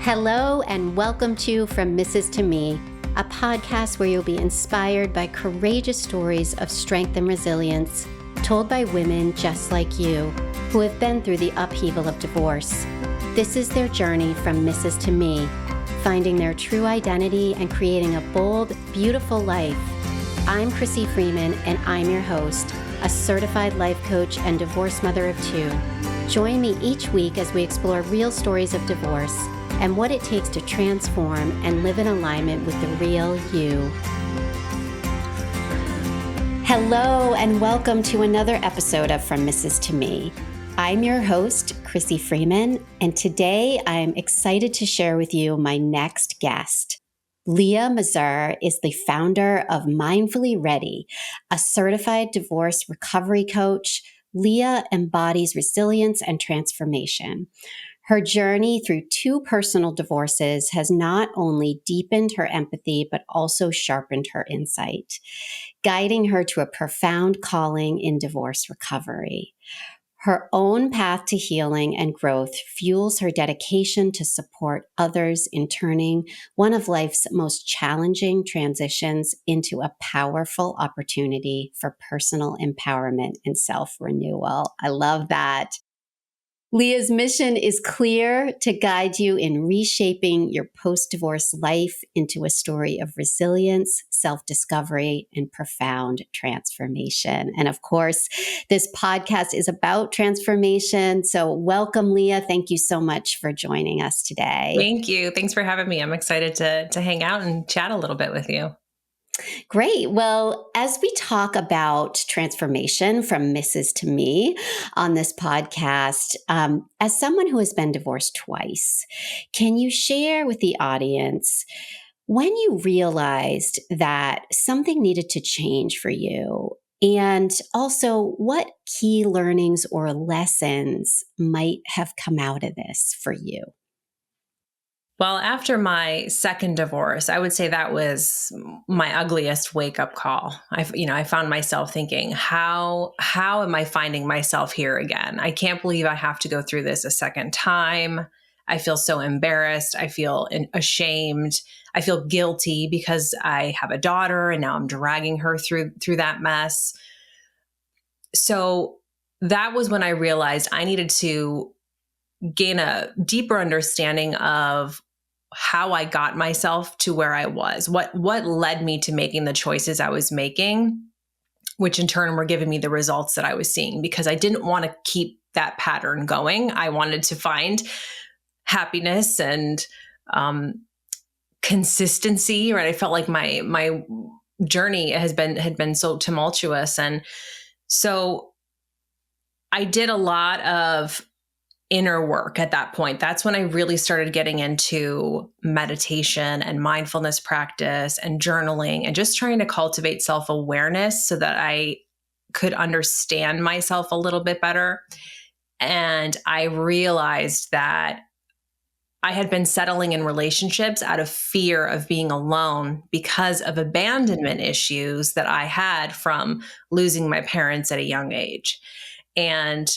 Hello and welcome to From Mrs. to Me, a podcast where you'll be inspired by courageous stories of strength and resilience told by women just like you who have been through the upheaval of divorce. This is their journey from Mrs. to Me, finding their true identity and creating a bold, beautiful life. I'm Crissy Freeman and I'm your host, a certified life coach and divorced mother of two. Join me each week as we explore real stories of divorce and what it takes to transform and live in alignment with the real you. Hello and welcome to another episode of From Mrs. to Me. I'm your host, Crissy Freeman, and today I'm excited to share with you my next guest. Leah Mazur is the founder of Mindfully Ready, a certified divorce recovery coach. Leah embodies resilience and transformation. Her journey through two personal divorces has not only deepened her empathy, but also sharpened her insight, guiding her to a profound calling in divorce recovery. Her own path to healing and growth fuels her dedication to support others in turning one of life's most challenging transitions into a powerful opportunity for personal empowerment and self-renewal. I love that. Leah's mission is clear: to guide you in reshaping your post-divorce life into a story of resilience, self-discovery, and profound transformation. And of course, this podcast is about transformation. So welcome, Leah. Thank you so much for joining us today. Thank you. Thanks for having me. I'm excited to hang out and chat a little bit with you. Great. Well, as we talk about transformation from Mrs. to Me on this podcast, as someone who has been divorced twice, can you share with the audience when you realized that something needed to change for you? And also, what key learnings or lessons might have come out of this for you? Well, after my second divorce, I would say that was my ugliest wake-up call. I found myself thinking, how am I finding myself here again? I can't believe I have to go through this a second time. I feel so embarrassed. I feel ashamed. I feel guilty because I have a daughter and now I'm dragging her through that mess. So that was when I realized I needed to gain a deeper understanding of how I got myself to where I was, what led me to making the choices I was making, which in turn were giving me the results that I was seeing, because I didn't want to keep that pattern going. I wanted to find happiness and consistency, right? I felt like my journey had been so tumultuous. And so I did a lot of inner work at that point. That's when I really started getting into meditation and mindfulness practice and journaling and just trying to cultivate self-awareness so that I could understand myself a little bit better. And I realized that I had been settling in relationships out of fear of being alone because of abandonment issues that I had from losing my parents at a young age. And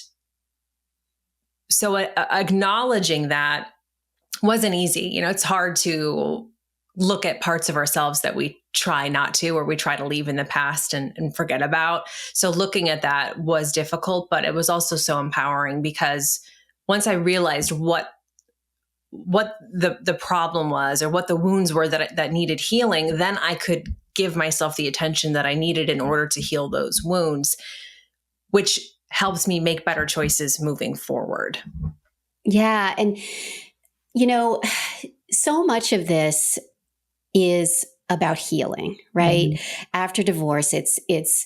so acknowledging that wasn't easy. It's hard to look at parts of ourselves that we try not to, or we try to leave in the past and forget about. So looking at that was difficult, but it was also so empowering, because once I realized what the problem was, or what the wounds were that needed healing, then I could give myself the attention that I needed in order to heal those wounds, which helps me make better choices moving forward. Yeah. And, so much of this is about healing, right? Mm-hmm. After divorce, it's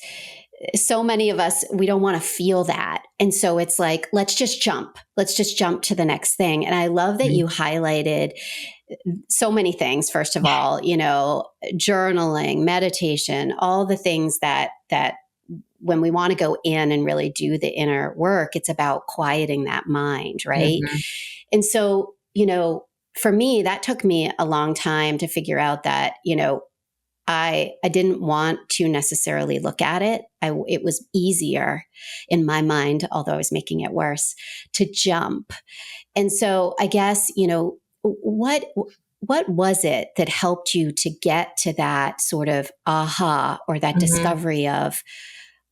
so many of us, we don't want to feel that. And so it's like, let's just jump to the next thing. And I love that you highlighted so many things. First of all, journaling, meditation, all the things that when we want to go in and really do the inner work, it's about quieting that mind, right? Mm-hmm. And so, for me, that took me a long time to figure out that, I didn't want to necessarily look at it. It was easier in my mind, although I was making it worse, to jump. And so I guess, what was it that helped you to get to that sort of aha or that Mm-hmm. discovery of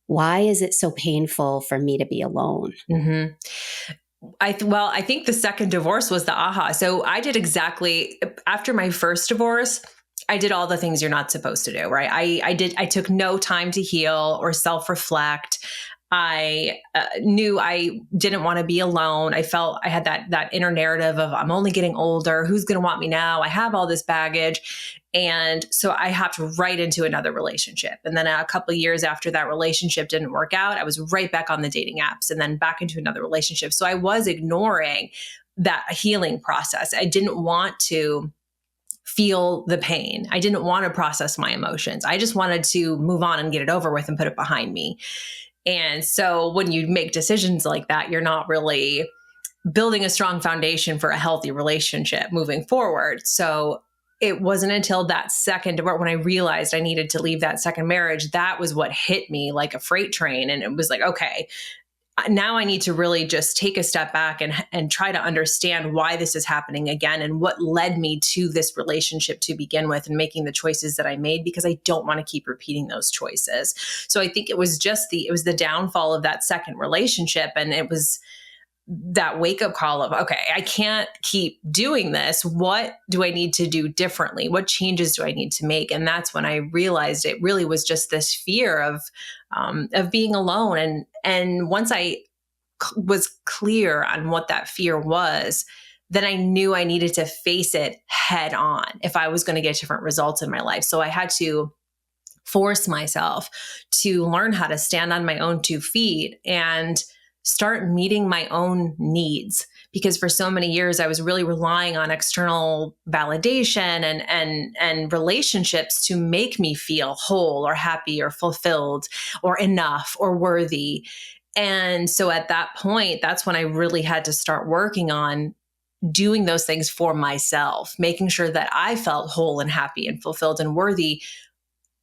why is it so painful for me to be alone? Mm-hmm. I think the second divorce was the aha. So I did exactly after my first divorce. I did all the things you're not supposed to do, right? I took no time to heal or self-reflect. I knew I didn't want to be alone. I felt I had that inner narrative of I'm only getting older. Who's going to want me now? I have all this baggage. And so I hopped right into another relationship. And then a couple of years after that relationship didn't work out, I was right back on the dating apps and then back into another relationship. So I was ignoring that healing process. I didn't want to feel the pain. I didn't want to process my emotions. I just wanted to move on and get it over with and put it behind me. And so when you make decisions like that, you're not really building a strong foundation for a healthy relationship moving forward. So it wasn't until that second divorce when I realized I needed to leave that second marriage, that was what hit me like a freight train. And it was like, okay, now I need to really just take a step back and try to understand why this is happening again and what led me to this relationship to begin with and making the choices that I made, because I don't want to keep repeating those choices. So I think it was the downfall of that second relationship. And it was that wake up call of, okay, I can't keep doing this. What do I need to do differently? What changes do I need to make? And that's when I realized it really was just this fear of being alone. And once I was clear on what that fear was, then I knew I needed to face it head on if I was going to get different results in my life. So I had to force myself to learn how to stand on my own 2 feet and start meeting my own needs, because for so many years I was really relying on external validation and relationships to make me feel whole or happy or fulfilled or enough or worthy. And so at that point, that's when I really had to start working on doing those things for myself, making sure that I felt whole and happy and fulfilled and worthy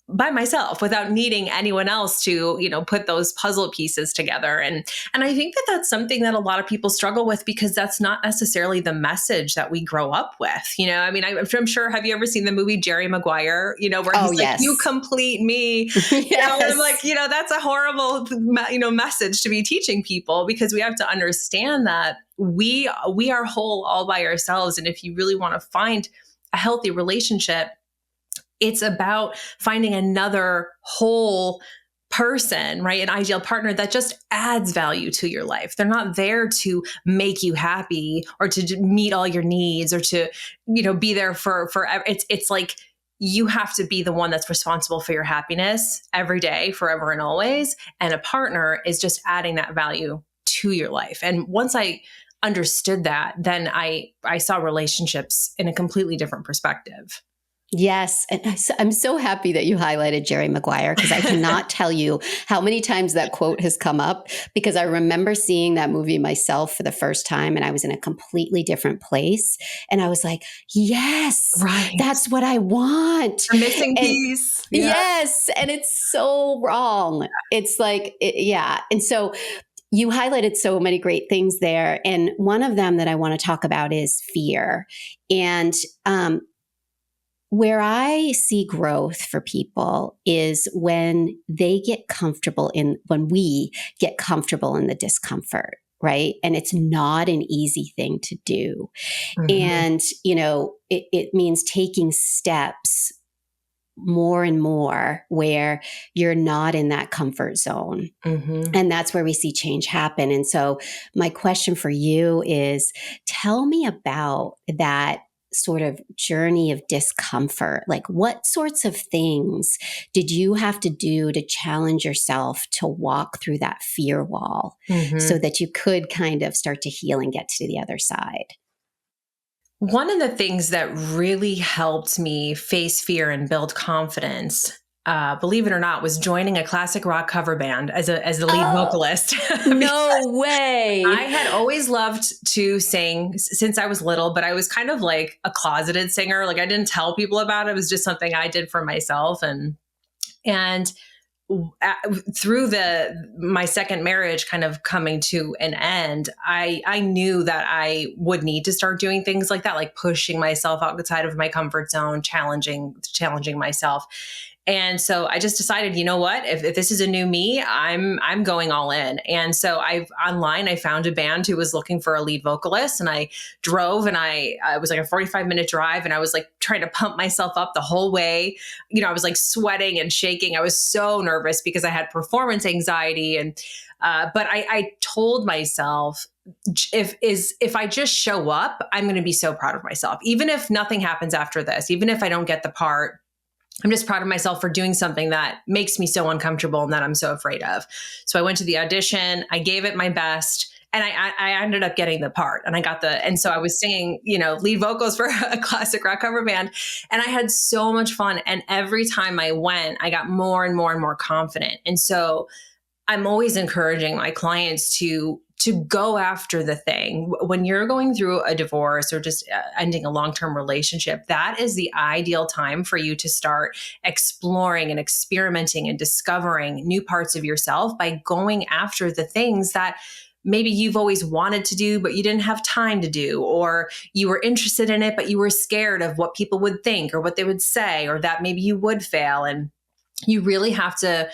by myself without needing anyone else to, put those puzzle pieces together. And I think that that's something that a lot of people struggle with, because that's not necessarily the message that we grow up with. I mean, I'm sure, have you ever seen the movie Jerry Maguire, where Oh, he's like, yes. you complete me, Yes. and I'm like, that's a horrible, message to be teaching people, because we have to understand that we are whole all by ourselves. And if you really want to find a healthy relationship, it's about finding another whole person, right? An ideal partner that just adds value to your life. They're not there to make you happy or to meet all your needs or to, be there for forever. It's like you have to be the one that's responsible for your happiness every day, forever and always. And a partner is just adding that value to your life. And once I understood that, then I saw relationships in a completely different perspective. Yes. And I'm so happy that you highlighted Jerry Maguire, because I cannot tell you how many times that quote has come up, because I remember seeing that movie myself for the first time and I was in a completely different place. And I was like, yes, Right. that's what I want. The missing And piece. Yeah. yes. And it's so wrong. It's like, yeah. And so you highlighted so many great things there. And one of them that I want to talk about is fear. And, where I see growth for people is when they get comfortable when we get comfortable in the discomfort, right? And it's not an easy thing to do. Mm-hmm. And, it means taking steps more and more where you're not in that comfort zone. Mm-hmm. And that's where we see change happen. And so my question for you is, tell me about that sort of journey of discomfort. Like, what sorts of things did you have to do to challenge yourself to walk through that fear wall so that you could kind of start to heal and get to the other side? One of the things that really helped me face fear and build confidence, believe it or not, was joining a classic rock cover band as the lead vocalist. No way. I had always loved to sing since I was little, but I was kind of like a closeted singer. Like, I didn't tell people about it. It was just something I did for myself. And through my second marriage kind of coming to an end, I knew that I would need to start doing things like that, like pushing myself outside of my comfort zone, challenging myself. And so I just decided, you know what, if this is a new me, I'm going all in. And so I found a band who was looking for a lead vocalist, and I drove, and I was like a 45-minute drive, and I was like trying to pump myself up the whole way. I was like sweating and shaking. I was so nervous because I had performance anxiety. And but I told myself, if I just show up, I'm going to be so proud of myself. Even if nothing happens after this, even if I don't get the part, I'm just proud of myself for doing something that makes me so uncomfortable and that I'm so afraid of. So I went to the audition, I gave it my best, and I ended up getting the part, and and so I was singing, lead vocals for a classic rock cover band, and I had so much fun. And every time I went, I got more and more and more confident. And so I'm always encouraging my clients to go after the thing. When you're going through a divorce or just ending a long-term relationship, that is the ideal time for you to start exploring and experimenting and discovering new parts of yourself by going after the things that maybe you've always wanted to do, but you didn't have time to do, or you were interested in it, but you were scared of what people would think or what they would say, or that maybe you would fail. And you really have to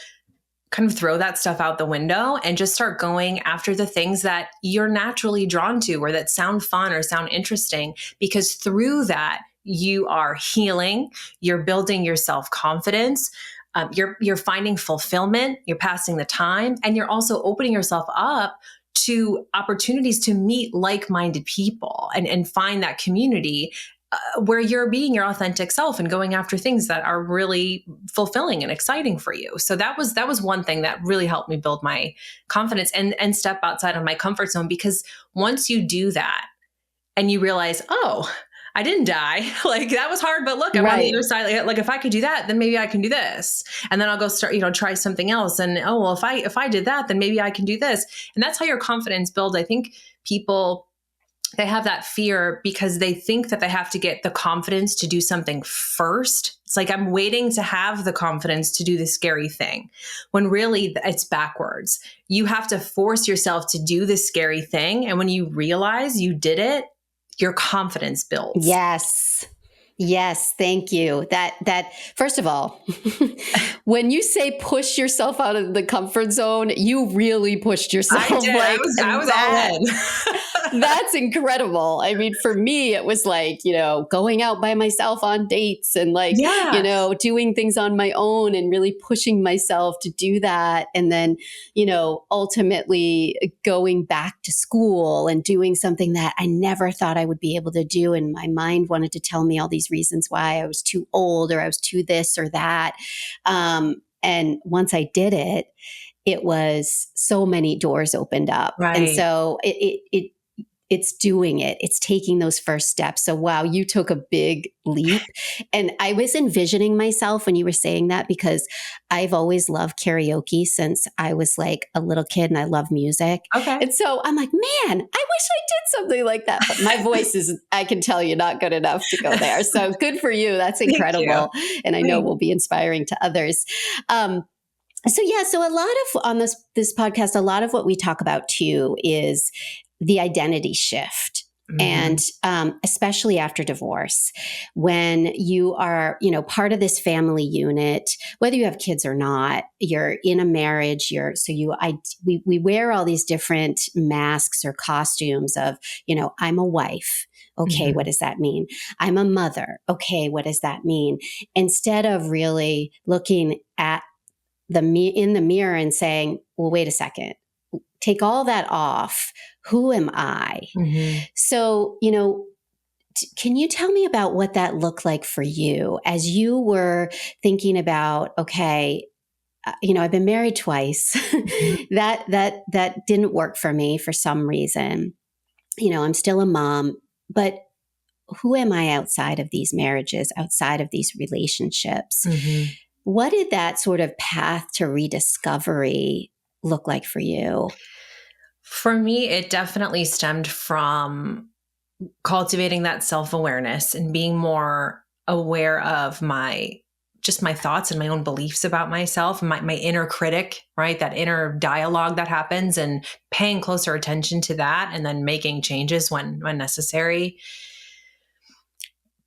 kind of throw that stuff out the window and just start going after the things that you're naturally drawn to, or that sound fun or sound interesting, because through that, you are healing, you're building your self-confidence, you're finding fulfillment, you're passing the time, and you're also opening yourself up to opportunities to meet like-minded people and find that community where you're being your authentic self and going after things that are really fulfilling and exciting for you. So that was one thing that really helped me build my confidence and step outside of my comfort zone. Because once you do that and you realize, oh, I didn't die. Like, that was hard, but look, I'm on the other side. Like if I could do that, then maybe I can do this. And then I'll go start, try something else. And, oh, well, if I did that, then maybe I can do this. And that's how your confidence builds. I think people, they have that fear because they think that they have to get the confidence to do something first. It's like, I'm waiting to have the confidence to do the scary thing, when really it's backwards. You have to force yourself to do the scary thing. And when you realize you did it, your confidence builds. Yes, thank you. That first of all, when you say push yourself out of the comfort zone, you really pushed yourself. I did. Like, I was all in. That's incredible. I mean, for me, it was like, going out by myself on dates and doing things on my own and really pushing myself to do that. And then, ultimately going back to school and doing something that I never thought I would be able to do. And my mind wanted to tell me all these reasons why I was too old or I was too this or that. And once I did it, it was so many doors opened up. Right. And so it's doing it. It's taking those first steps. So, wow, you took a big leap. And I was envisioning myself when you were saying that, because I've always loved karaoke since I was like a little kid, and I love music. Okay. And so I'm like, man, I wish I did something like that. But my voice is, I can tell you, not good enough to go there. So good for you. That's incredible. And I know will be inspiring to others. So a lot of, on this podcast, a lot of what we talk about too is the identity shift. And especially after divorce, when you are, part of this family unit, whether you have kids or not, you're in a marriage, we wear all these different masks or costumes of, I'm a wife. Okay, what does that mean? I'm a mother. Okay, what does that mean? Instead of really looking at in the mirror and saying, well, wait a second, take all that off. Who am I? So, can you tell me about what that looked like for you as you were thinking about, okay, I've been married twice. That didn't work for me for some reason. I'm still a mom, but who am I outside of these marriages, outside of these relationships? What did that sort of path to rediscovery look like for you? For me, it definitely stemmed from cultivating that self-awareness and being more aware of my just my thoughts and my own beliefs about myself and my inner critic, right? That inner dialogue that happens, and paying closer attention to that, and then making changes when necessary.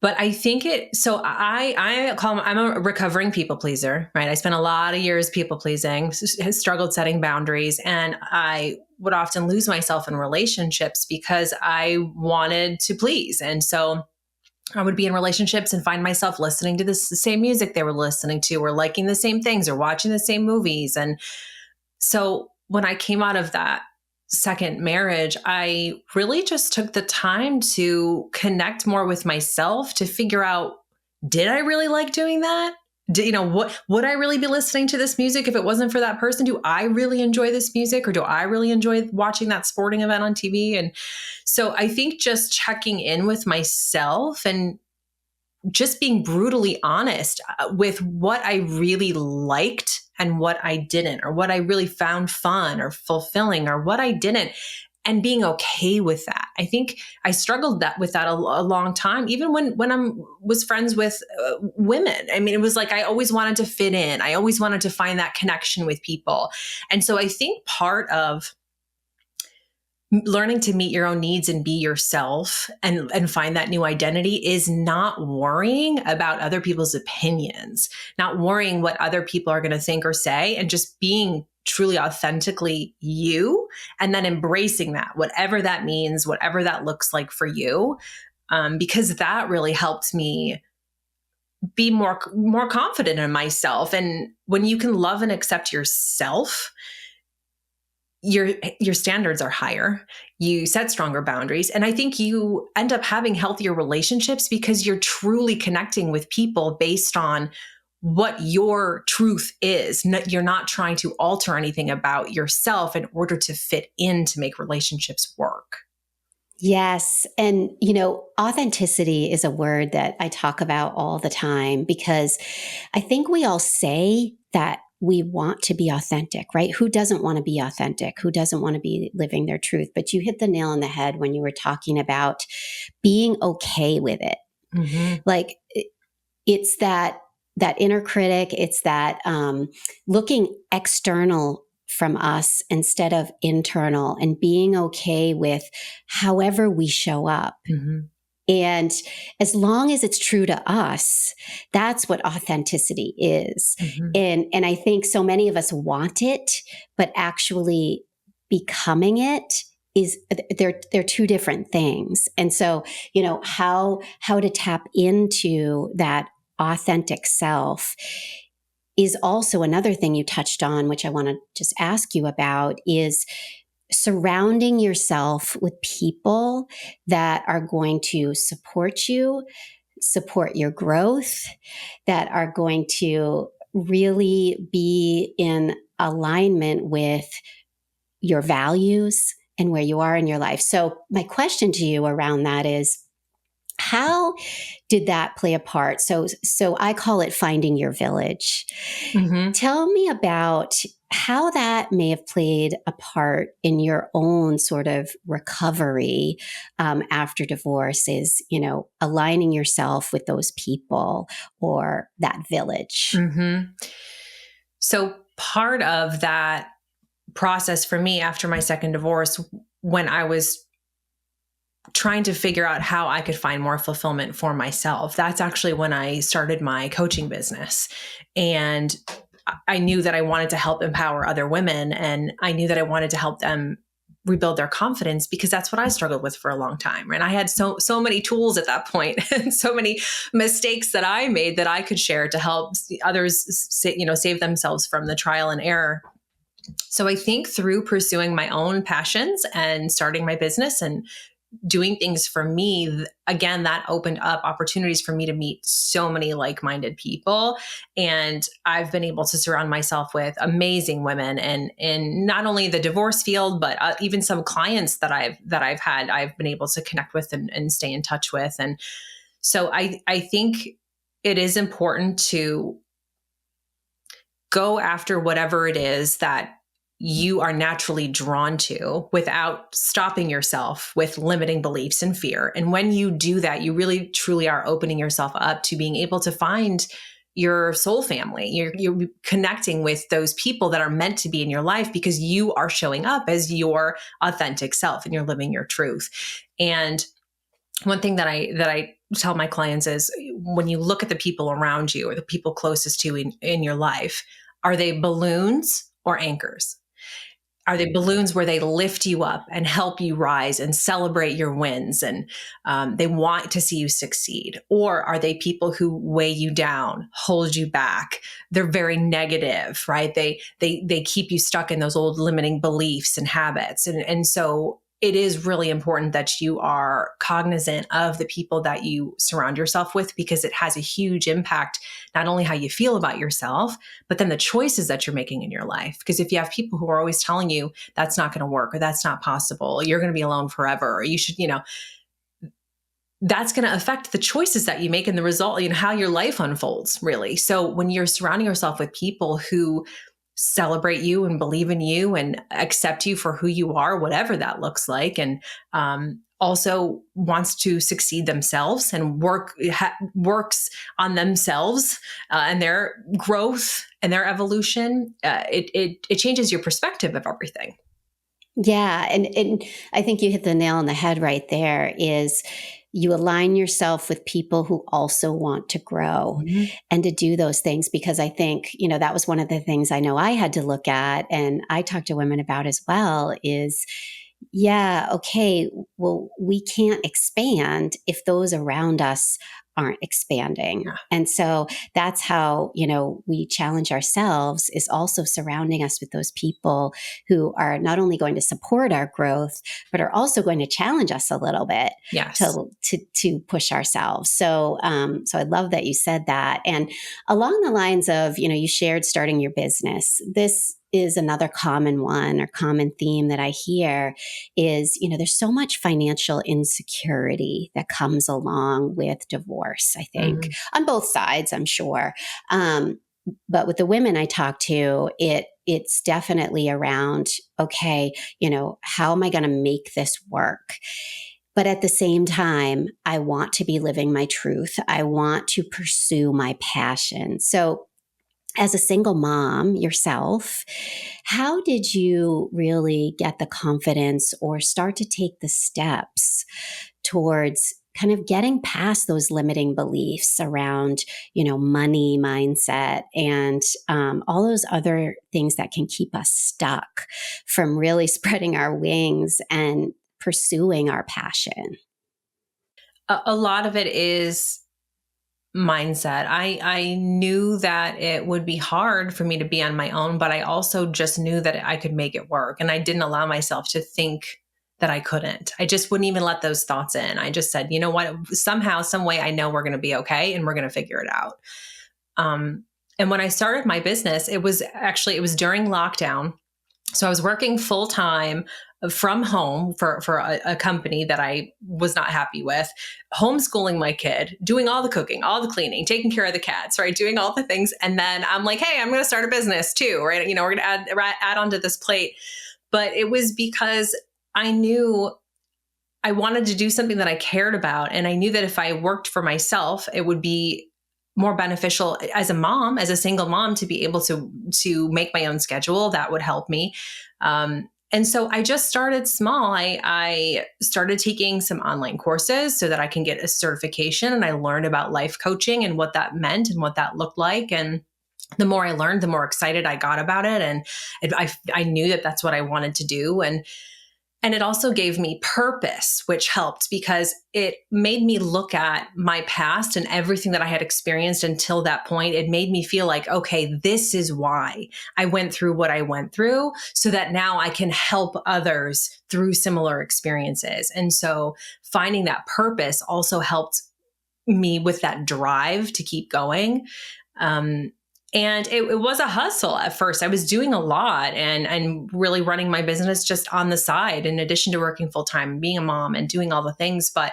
But I think I'm a recovering people pleaser, right? I spent a lot of years people pleasing, has struggled setting boundaries, and I would often lose myself in relationships because I wanted to please. And so I would be in relationships and find myself listening to the same music they were listening to, or liking the same things, or watching the same movies. And so when I came out of that second marriage, I really just took the time to connect more with myself, to figure out, did I really like doing that? What would I really be listening to this music if it wasn't for that person? Do I really enjoy this music, or do I really enjoy watching that sporting event on TV? And so I think just checking in with myself and just being brutally honest with what I really liked and what I didn't, or what I really found fun or fulfilling, or what I didn't, and being okay with that. I think I struggled with that a long time, even when I was friends with women. I mean, it was like I always wanted to fit in. I always wanted to find that connection with people. And so I think part of learning to meet your own needs and be yourself and find that new identity is not worrying about other people's opinions, not worrying what other people are going to think or say, and just being truly authentically you, and then embracing that, whatever that means, whatever that looks like for you. Because that really helped me be more confident in myself. And when you can love and accept yourself, your standards are higher. You set stronger boundaries. And I think you end up having healthier relationships because you're truly connecting with people based on what your truth is. You're not trying to alter anything about yourself in order to fit in to make relationships work. Yes. And, authenticity is a word that I talk about all the time, because I think we all say that we want to be authentic, right? Who doesn't want to be authentic? Who doesn't want to be living their truth? But you hit the nail on the head when you were talking about being okay with it. Mm-hmm. Like it's that inner critic. It's that looking external from us instead of internal, and being okay with however we show up. Mm-hmm. And as long as it's true to us, that's what authenticity is. Mm-hmm. And I think so many of us want it, but actually becoming it is they're two different things. And so, how to tap into that authentic self is also another thing you touched on, which I want to just ask you about, is surrounding yourself with people that are going to support you, support your growth, that are going to really be in alignment with your values and where you are in your life. So my question to you around that is, how did that play a part? So I call it finding your village. Mm-hmm. Tell me about how that may have played a part in your own sort of recovery after divorce, is, aligning yourself with those people or that village. Mm-hmm. So part of that process for me after my second divorce, when I was trying to figure out how I could find more fulfillment for myself, that's actually when I started my coaching business. And I knew that I wanted to help empower other women, and I knew that I wanted to help them rebuild their confidence, because that's what I struggled with for a long time. And I had so many tools at that point and so many mistakes that I made that I could share to help others, save themselves from the trial and error. So I think through pursuing my own passions and starting my business and doing things for me, again, that opened up opportunities for me to meet so many like-minded people. And I've been able to surround myself with amazing women, and in not only the divorce field, but even some clients that I've had, I've been able to connect with and stay in touch with. And so I think it is important to go after whatever it is that you are naturally drawn to without stopping yourself with limiting beliefs and fear. And when you do that, you really truly are opening yourself up to being able to find your soul family. You're connecting with those people that are meant to be in your life because you are showing up as your authentic self and you're living your truth. And one thing that I tell my clients is when you look at the people around you or the people closest to in your life, are they balloons or anchors? Are they balloons where they lift you up and help you rise and celebrate your wins and they want to see you succeed? Or are they people who weigh you down, hold you back? They're very negative, right? They keep you stuck in those old limiting beliefs and habits. And so it is really important that you are cognizant of the people that you surround yourself with, because it has a huge impact, not only how you feel about yourself, but then the choices that you're making in your life. Because if you have people who are always telling you that's not going to work, or that's not possible, or you're going to be alone forever, or you should, that's going to affect the choices that you make and the result, how your life unfolds, really. So when you're surrounding yourself with people who celebrate you and believe in you and accept you for who you are, whatever that looks like, and also wants to succeed themselves and works on themselves and their growth and their evolution, it changes your perspective of everything. Yeah. And I think you hit the nail on the head right there. Is you align yourself with people who also want to grow and to do those things. Because I think, that was one of the things I know I had to look at, and I talk to women about as well, is yeah, okay, well, we can't expand if those around us aren't expanding. Yeah. And so that's how, we challenge ourselves, is also surrounding us with those people who are not only going to support our growth, but are also going to challenge us a little bit Yes. to push ourselves. So, so I love that you said that. And along the lines of, you shared starting your business, this is another common one or common theme that I hear is, there's so much financial insecurity that comes along with divorce, I think, on both sides, I'm sure. But with the women I talk to, it's definitely around, okay, how am I going to make this work? But at the same time, I want to be living my truth. I want to pursue my passion. So as a single mom yourself, how did you really get the confidence or start to take the steps towards kind of getting past those limiting beliefs around, money mindset and all those other things that can keep us stuck from really spreading our wings and pursuing our passion? A lot of it is mindset. I knew that it would be hard for me to be on my own, but I also just knew that I could make it work. And I didn't allow myself to think that I couldn't. I just wouldn't even let those thoughts in. I just said, you know what, somehow, some way, I know we're going to be okay and we're going to figure it out. And when I started my business, it was during lockdown. So I was working full time from home for a company that I was not happy with, homeschooling my kid, doing all the cooking, all the cleaning, taking care of the cats, right? Doing all the things. And then I'm like, hey, I'm going to start a business too, right? We're going to add onto this plate. But it was because I knew I wanted to do something that I cared about. And I knew that if I worked for myself, it would be more beneficial as a mom, as a single mom, to be able to make my own schedule. That would help me. And so I just started small. I started taking some online courses so that I can get a certification. And I learned about life coaching and what that meant and what that looked like. And the more I learned, the more excited I got about it. And I knew that that's what I wanted to do. And it also gave me purpose, which helped because it made me look at my past and everything that I had experienced until that point. It made me feel like, okay, this is why I went through what I went through, so that now I can help others through similar experiences. And so finding that purpose also helped me with that drive to keep going. And it was a hustle at first. I was doing a lot and really running my business just on the side, in addition to working full time, being a mom and doing all the things. But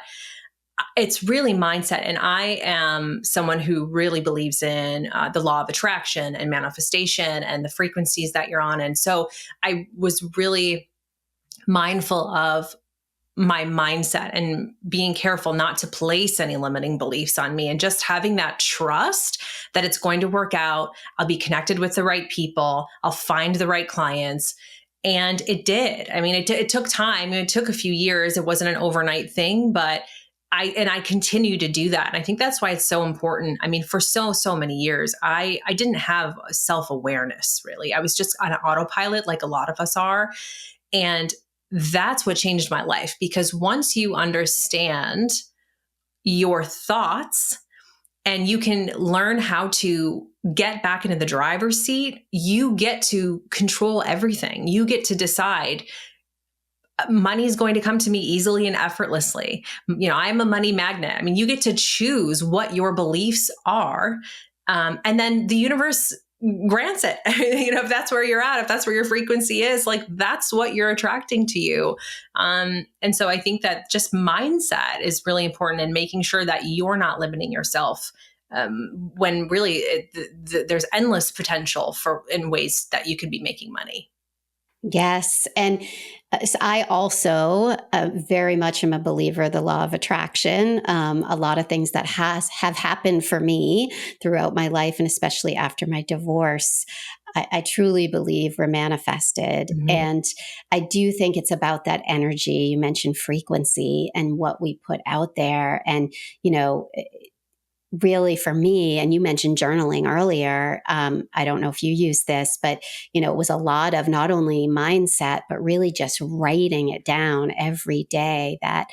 it's really mindset. And I am someone who really believes in the law of attraction and manifestation and the frequencies that you're on. And so I was really mindful of my mindset and being careful not to place any limiting beliefs on me, and just having that trust that it's going to work out. I'll be connected with the right people. I'll find the right clients. And it did. I mean, it took time. It took a few years. It wasn't an overnight thing, but I continue to do that. And I think that's why it's so important. I mean, for so many years, I didn't have self-awareness really. I was just on an autopilot like a lot of us are. And that's what changed my life, because once you understand your thoughts and you can learn how to get back into the driver's seat, you get to control everything. You get to decide money is going to come to me easily and effortlessly. I'm a money magnet. I mean, you get to choose what your beliefs are. And then the universe grants it. If that's where you're at, if that's where your frequency is, like that's what you're attracting to you. And so I think that just mindset is really important, in making sure that you're not limiting yourself. When really there's endless potential in ways that you could be making money. Yes. And so I also very much am a believer of the law of attraction. A lot of things that have happened for me throughout my life, and especially after my divorce, I truly believe were manifested. Mm-hmm. And I do think it's about that energy. You mentioned frequency and what we put out there. And, really for me, and you mentioned journaling earlier, I don't know if you use this, but it was a lot of not only mindset, but really just writing it down every day that,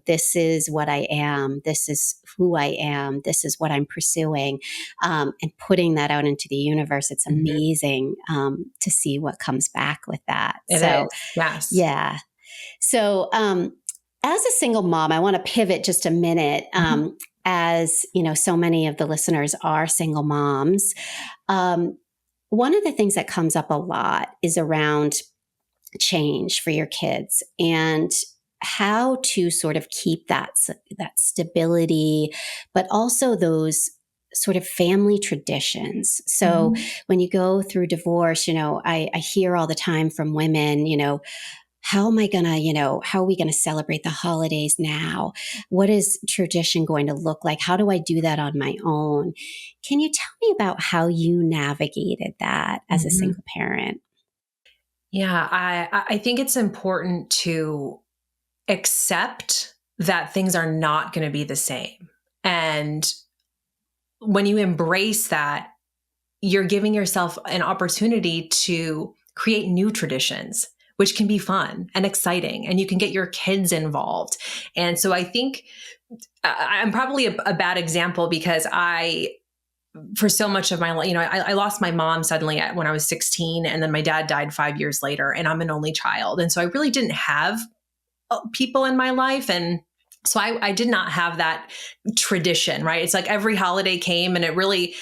this is what I am, this is who I am, this is what I'm pursuing, and putting that out into the universe. It's amazing to see what comes back with that. It is. Yes. Yeah. So as a single mom, I want to pivot just a minute. As so many of the listeners are single moms. One of the things that comes up a lot is around change for your kids and how to sort of keep that stability, but also those sort of family traditions. So when you go through divorce, I hear all the time from women, how am I going to, how are we going to celebrate the holidays now? What is tradition going to look like? How do I do that on my own? Can you tell me about how you navigated that as a single parent? Yeah, I think it's important to accept that things are not going to be the same. And when you embrace that, you're giving yourself an opportunity to create new traditions, which can be fun and exciting, and you can get your kids involved. And so I think I'm probably a bad example, because for so much of my life, I lost my mom suddenly when I was 16, and then my dad died 5 years later, and I'm an only child. And so I really didn't have people in my life. And so I did not have that tradition, right? It's like every holiday came, and it really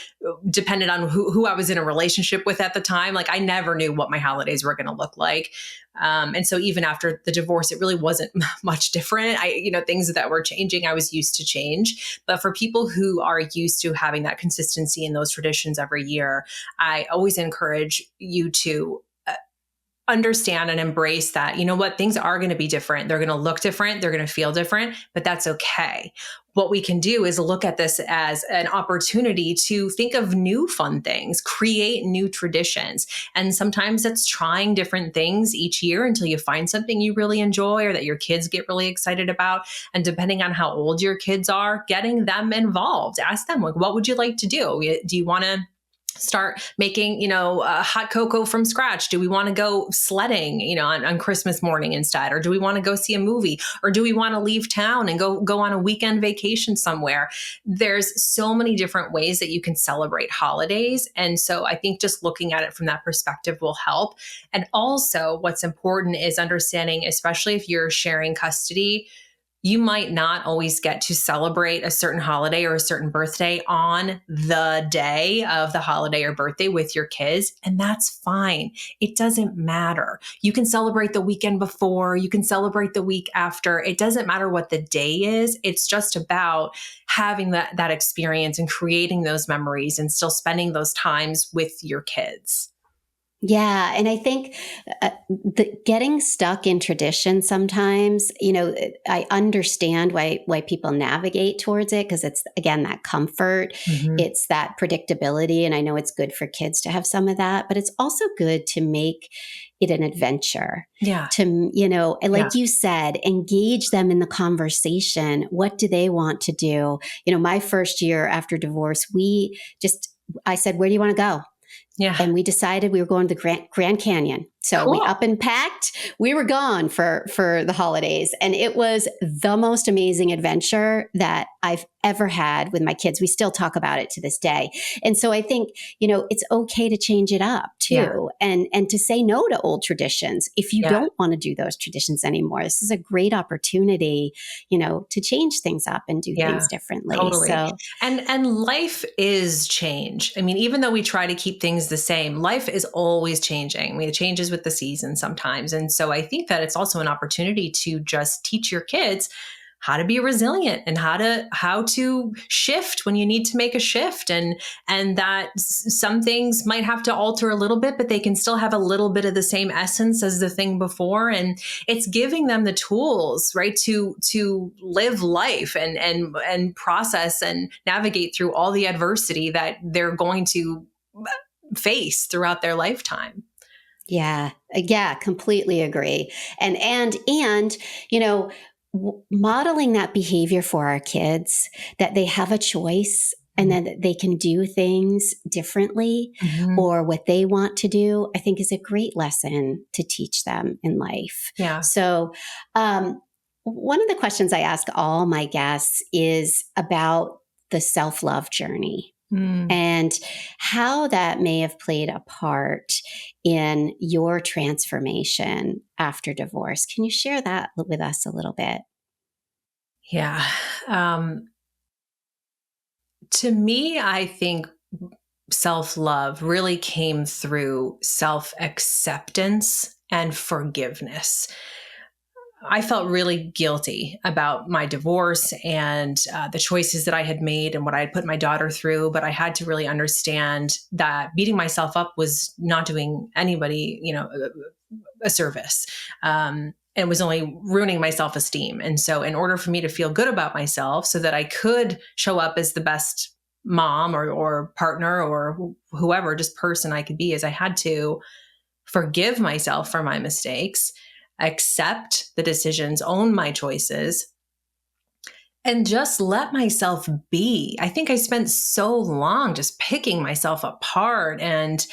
depended on who I was in a relationship with at the time. Like I never knew what my holidays were going to look like. And so even after the divorce, it really wasn't much different. Things that were changing, I was used to change. But for people who are used to having that consistency in those traditions every year, I always encourage you to understand and embrace that, things are going to be different. They're going to look different. They're going to feel different, but that's okay. What we can do is look at this as an opportunity to think of new fun things, create new traditions. And sometimes it's trying different things each year until you find something you really enjoy or that your kids get really excited about. And depending on how old your kids are, getting them involved. Ask them, like, what would you like to do? Do you want to start making, hot cocoa from scratch? Do we want to go sledding, on Christmas morning instead? Or do we want to go see a movie? Or do we want to leave town and go on a weekend vacation somewhere? There's so many different ways that you can celebrate holidays. And so I think just looking at it from that perspective will help. And also what's important is understanding, especially if you're sharing custody, you might not always get to celebrate a certain holiday or a certain birthday on the day of the holiday or birthday with your kids. And that's fine. It doesn't matter. You can celebrate the weekend before, you can celebrate the week after. It doesn't matter what the day is. It's just about having that experience and creating those memories and still spending those times with your kids. Yeah. And I think getting stuck in tradition sometimes, I understand why people navigate towards it because it's, again, that comfort, Hmm. it's that predictability. And I know it's good for kids to have some of that, but it's also good to make it an adventure. Yeah. To, and Yeah. like you said, engage them in the conversation. What do they want to do? My first year after divorce, I said, where do you want to go? Yeah. And we decided we were going to the Grand Canyon. So we Cool. up and packed. We were gone for the holidays, and it was the most amazing adventure that I've ever had with my kids. We still talk about it to this day. And so I think, it's okay to change it up Yeah. too, and to say no to old traditions if you Yeah. don't want to do those traditions anymore. This is a great opportunity, to change things up and do Yeah. things differently. Totally. So And life is change. I mean, even though we try to keep things the same, life is always changing. I mean, it changes with the season sometimes. And so I think that it's also an opportunity to just teach your kids how to be resilient and how to shift when you need to make a shift, and that some things might have to alter a little bit, but they can still have a little bit of the same essence as the thing before. And it's giving them the tools, right, to live life and process and navigate through all the adversity that they're going to face throughout their lifetime. yeah, completely agree. And modeling that behavior for our kids, that they have a choice and then that they can do things differently Mhm. or what they want to do, I think is a great lesson to teach them in life. Yeah. So, one of the questions I ask all my guests is about the self-love journey Mm. and how that may have played a part in your transformation after divorce. Can you share that with us a little bit? Yeah. Um, to me, I think self love really came through self acceptance and forgiveness. I felt really guilty about my divorce and the choices that I had made and what I had put my daughter through. But I had to really understand that beating myself up was not doing anybody, a service. And was only ruining my self esteem. And so, in order for me to feel good about myself so that I could show up as the best mom or partner or whoever, just person I could be, is I had to forgive myself for my mistakes, accept the decisions, own my choices, and just let myself be. I think I spent so long just picking myself apart and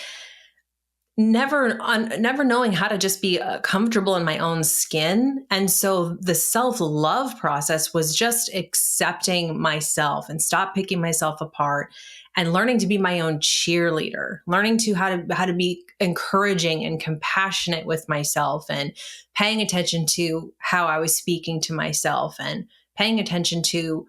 never knowing how to just be comfortable in my own skin. And so the self-love process was just accepting myself and stop picking myself apart and learning to be my own cheerleader, learning to how to be encouraging and compassionate with myself, and paying attention to how I was speaking to myself, and paying attention to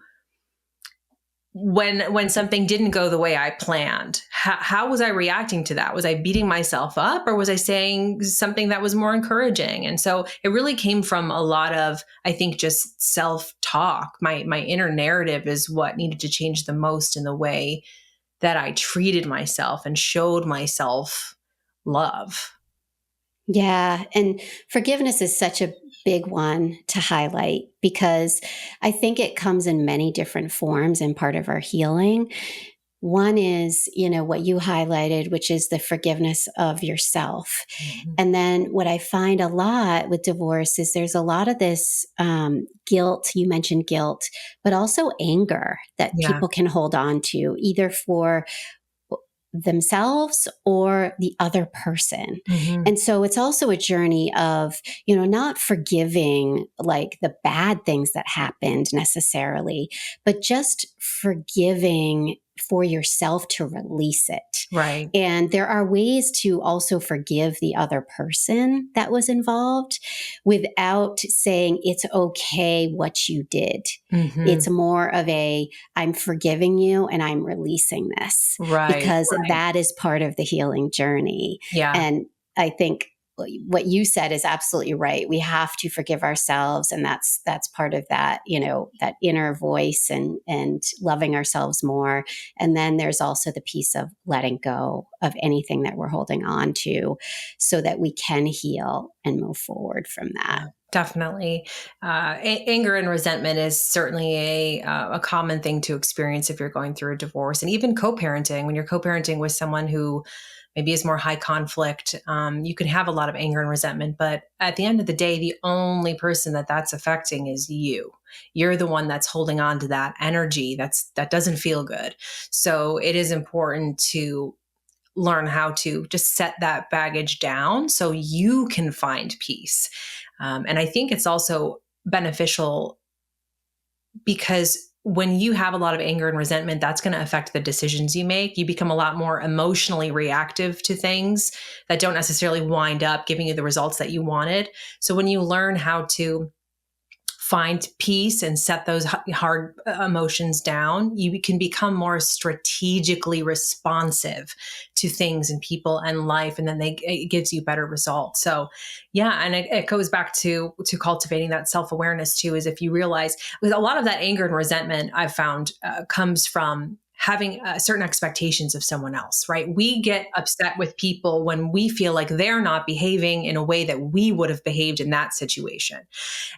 when something didn't go the way I planned. How was I reacting to that? Was I beating myself up, or was I saying something that was more encouraging? And so it really came from a lot of, I think, just self-talk. My inner narrative is what needed to change the most in the way that I treated myself and showed myself love. Yeah. And forgiveness is such a big one to highlight because I think it comes in many different forms and part of our healing. One is, what you highlighted, which is the forgiveness of yourself. Mhm. And then what I find a lot with divorce is there's a lot of this guilt. You mentioned guilt, but also anger that Yeah. people can hold on to either for themselves or the other person. Hmm. And so it's also a journey of, not forgiving like the bad things that happened necessarily, but just forgiving for yourself to release it. Right. And there are ways to also forgive the other person that was involved without saying it's okay what you did. Hmm. It's more of I'm forgiving you and I'm releasing this Right. because Right. that is part of the healing journey. Yeah. And I think what you said is absolutely right. We have to forgive ourselves, and that's part of that, that inner voice and loving ourselves more. And then there's also the piece of letting go of anything that we're holding on to so that we can heal and move forward from that. Yeah, definitely. Anger and resentment is certainly a common thing to experience if you're going through a divorce, and even co-parenting. When you're co-parenting with someone who maybe is more high conflict, you can have a lot of anger and resentment. But at the end of the day, the only person that that's affecting is you. You're the one that's holding on to that energy that doesn't feel good. So it is important to learn how to just set that baggage down so you can find peace. And I think it's also beneficial because when you have a lot of anger and resentment, that's going to affect the decisions you make. You become a lot more emotionally reactive to things that don't necessarily wind up giving you the results that you wanted. So when you learn how to find peace and set those hard emotions down, you can become more strategically responsive to things and people and life, and then it gives you better results. So yeah, and it goes back to cultivating that self-awareness too, is if you realize, with a lot of that anger and resentment I've found comes from having certain expectations of someone else, right? We get upset with people when we feel like they're not behaving in a way that we would have behaved in that situation.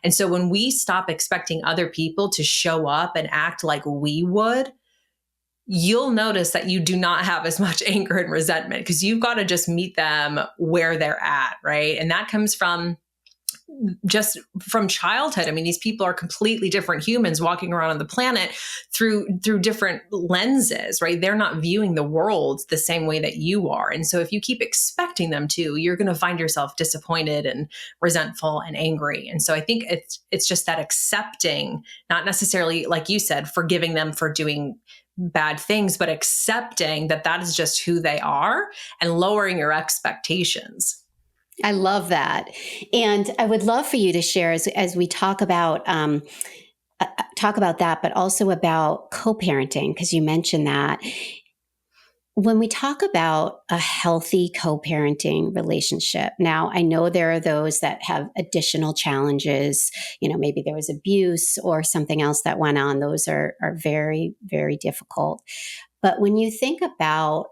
And so when we stop expecting other people to show up and act like we would, you'll notice that you do not have as much anger and resentment because you've got to just meet them where they're at, right? And that comes from just from childhood. I mean, these people are completely different humans walking around on the planet through different lenses, right? They're not viewing the world the same way that you are. And so if you keep expecting them to, you're going to find yourself disappointed and resentful and angry. And so I think it's just that accepting, not necessarily, like you said, forgiving them for doing bad things, but accepting that that is just who they are and lowering your expectations. I love that. And I would love for you to share as we talk about that, but also about co-parenting, because you mentioned that. When we talk about a healthy co-parenting relationship, now I know there are those that have additional challenges. Maybe there was abuse or something else that went on. Those are very, very difficult. But when you think about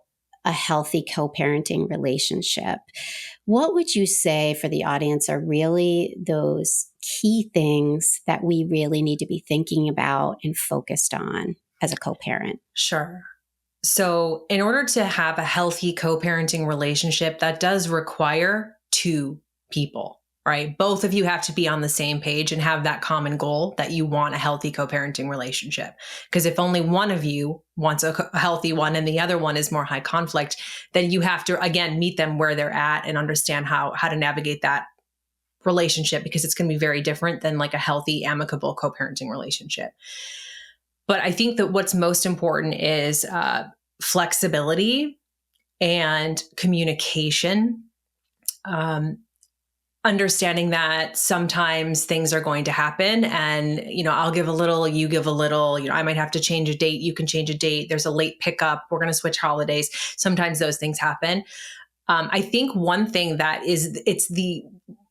a healthy co-parenting relationship, what would you say for the audience are really those key things that we really need to be thinking about and focused on as a co-parent? Sure. So in order to have a healthy co-parenting relationship, that does require two people, right? Both of you have to be on the same page and have that common goal that you want a healthy co-parenting relationship. Because if only one of you wants a healthy one and the other one is more high conflict, then you have to, again, meet them where they're at and understand how to navigate that relationship, because it's going to be very different than like a healthy, amicable co-parenting relationship. But I think that what's most important is flexibility and communication. Understanding that sometimes things are going to happen and, I'll give a little, you give a little, I might have to change a date. You can change a date. There's a late pickup. We're going to switch holidays. Sometimes those things happen. I think one thing it's the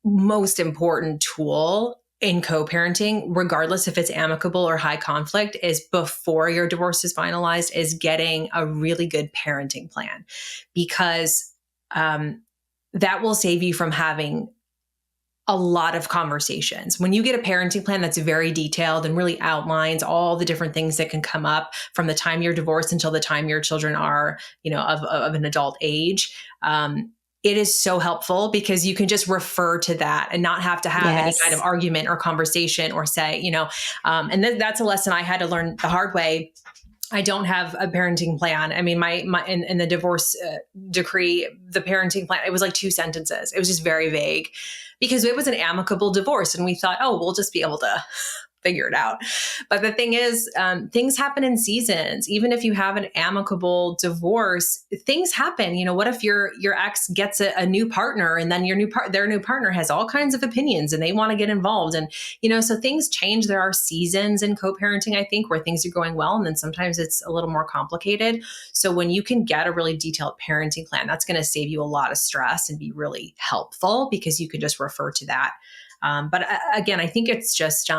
most important tool in co-parenting, regardless if it's amicable or high conflict, is before your divorce is finalized, is getting a really good parenting plan, because that will save you from having a lot of conversations. When you get a parenting plan that's very detailed and really outlines all the different things that can come up from the time you're divorced until the time your children are, of an adult age, it is so helpful because you can just refer to that and not have to have any kind of argument or conversation or say, and that's a lesson I had to learn the hard way. I don't have a parenting plan. I mean, my in the divorce decree, the parenting plan, it was like 2 sentences. It was just very vague because it was an amicable divorce. And we thought, we'll just be able to figure it out. But the thing is, things happen in seasons. Even if you have an amicable divorce, things happen. What if your ex gets a new partner, and then their new partner has all kinds of opinions and they want to get involved, and so things change. There are seasons in co-parenting, I think, where things are going well, and then sometimes it's a little more complicated. So when you can get a really detailed parenting plan, that's going to save you a lot of stress and be really helpful because you can just refer to that But again, I think it's just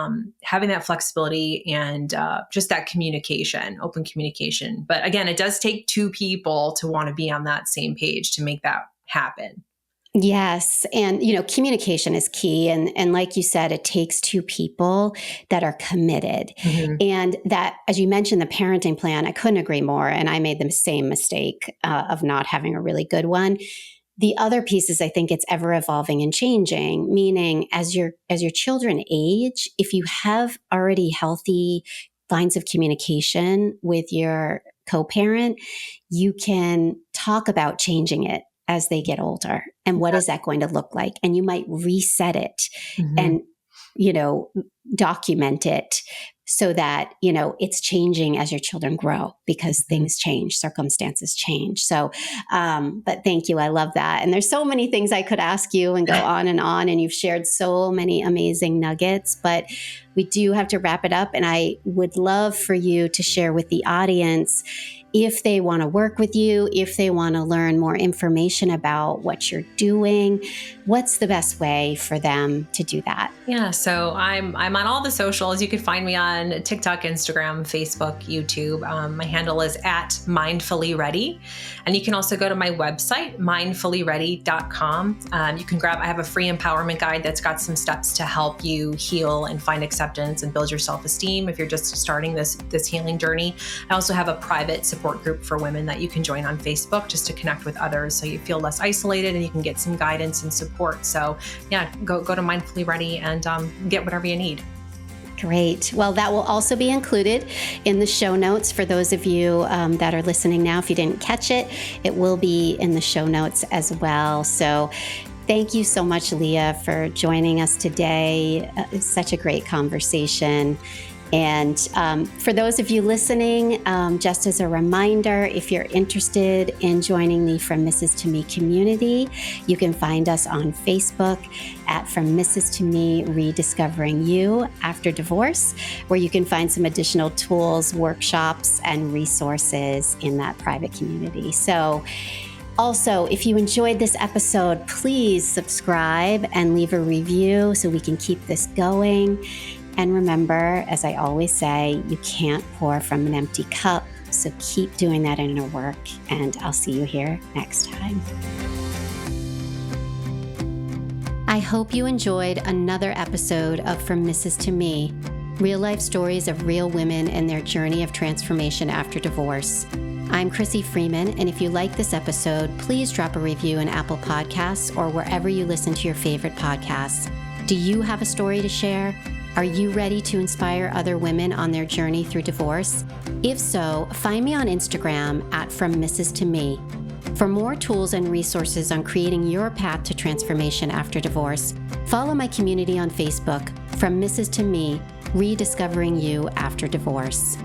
having that flexibility and just that communication, open communication. But again, it does take two people to want to be on that same page to make that happen. Yes. And, communication is key. And like you said, it takes two people that are committed. Mm-hmm. And that, as you mentioned, the parenting plan, I couldn't agree more. And I made the same mistake of not having a really good one. The other piece is I think it's ever evolving and changing, meaning as your children age, if you have already healthy lines of communication with your co-parent, you can talk about changing it as they get older. And what is that going to look like? And you might reset it and, document it so that, it's changing as your children grow because things change, circumstances change. So, but thank you. I love that. And there's so many things I could ask you and go on, and you've shared so many amazing nuggets, but we do have to wrap it up. And I would love for you to share with the audience if they want to work with you, if they want to learn more information about what you're doing, what's the best way for them to do that? Yeah, so I'm on all the socials. You can find me on TikTok, Instagram, Facebook, YouTube. My handle is @mindfullyready. And you can also go to my website, mindfullyready.com. You can I have a free empowerment guide that's got some steps to help you heal and find acceptance and build your self-esteem if you're just starting this healing journey. I also have a private support group for women that you can join on Facebook just to connect with others so you feel less isolated and you can get some guidance and support. So yeah, go to Mindfully Ready and get whatever you need. Great. Well, that will also be included in the show notes for those of you that are listening now. If you didn't catch it, it will be in the show notes as well. So thank you so much, Leah, for joining us today. It's such a great conversation. And for those of you listening, just as a reminder, if you're interested in joining the From Mrs. to Me community, you can find us on Facebook at From Mrs. to Me Rediscovering You After Divorce, where you can find some additional tools, workshops, and resources in that private community. So also, if you enjoyed this episode, please subscribe and leave a review so we can keep this going. And remember, as I always say, you can't pour from an empty cup. So keep doing that inner work, and I'll see you here next time. I hope you enjoyed another episode of From Mrs. to Me, real life stories of real women and their journey of transformation after divorce. I'm Crissy Freeman, and if you like this episode, please drop a review in Apple Podcasts or wherever you listen to your favorite podcasts. Do you have a story to share? Are you ready to inspire other women on their journey through divorce? If so, find me on Instagram at From Mrs. to Me. For more tools and resources on creating your path to transformation after divorce, follow my community on Facebook, From Mrs. to Me, Rediscovering You After Divorce.